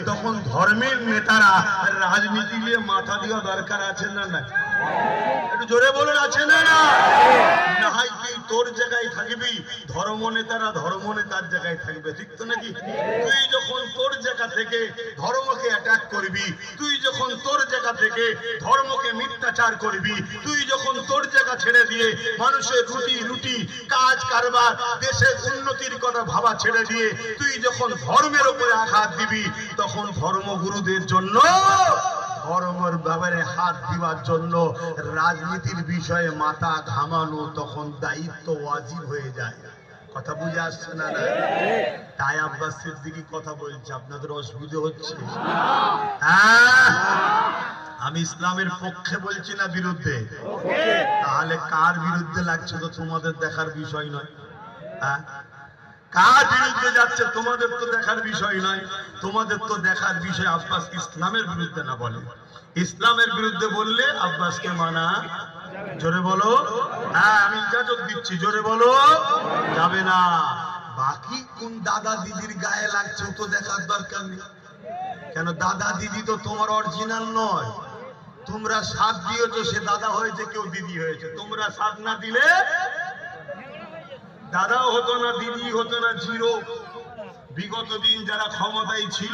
তখন ধর্মের নেতারা রাজনীতি নিয়ে মাথা দেওয়া দরকার আছে না? না, একটু জোরে বলুন, আছে না? না, না হয় কি তোর জায়গায় থাকবি, ধর্ম নেতারা ধর্ম নেতার জায়গায় থাকবে, ঠিক তো নাকি? তুই যখন তোর জায়গা থেকে ধর্মকে অ্যাটাক করবি, তুই যখন তোর জায়গা থেকে ধর্মকে মিথ্যাচার করবি, তুই যখন তোর জায়গা ছেড়ে দিয়ে মানুষের রুটি রুটি কাজ কারবার দেশের উন্নতির কথা ভাবা ছেড়ে দিয়ে তুই যখন ধর্মের উপরে আঘাত দিবি, তখন ধর্মগুরুদের জন্য ধর্মের ব্যাপারে হাত দিবার জন্য রাজনীতির বিষয়ে মাথা ঘামানো তখন দায়িত্ব ওয়াজিব হয়ে যায়। কথা বুঝে আসছে না? না, তাই আব্বাস সিদ্দিকী কথা বলছে, আপনাদের অসুবিধা হচ্ছে? হ্যাঁ, আমি ইসলামের পক্ষে বলছি না বিরুদ্ধে? তাহলে কার বিরুদ্ধে লাগছে তো তোমাদের দেখার বিষয় নয়। হ্যাঁ, কার বিরুদ্ধে যাচ্ছে তোমাদের তো দেখার বিষয় নয়। তোমাদের তো দেখার বিষয় আব্বাস ইসলামের বিরুদ্ধে না বলে, ইসলামের বিরুদ্ধে বললে আব্বাসকে মানা, জোরে বলো। হ্যাঁ, আমি ইজাজত দিচ্ছি, জোরে বলো, যাবে না। বাকি কোন দাদা দিদির গায়ে লাগছে তো দেখার দরকার নেই। কেন, দাদা দিদি তো তোমার অরিজিনাল নয়। তোমরা সাথ দিয়েছো, সে দাদা হয়েছে, কেউ দিদি হয়েছে। তোমরা সাথ না দিলে দাদাও হতো না, দিদি হতো না, জিরো। বিগত দিন যারা ক্ষমতায় ছিল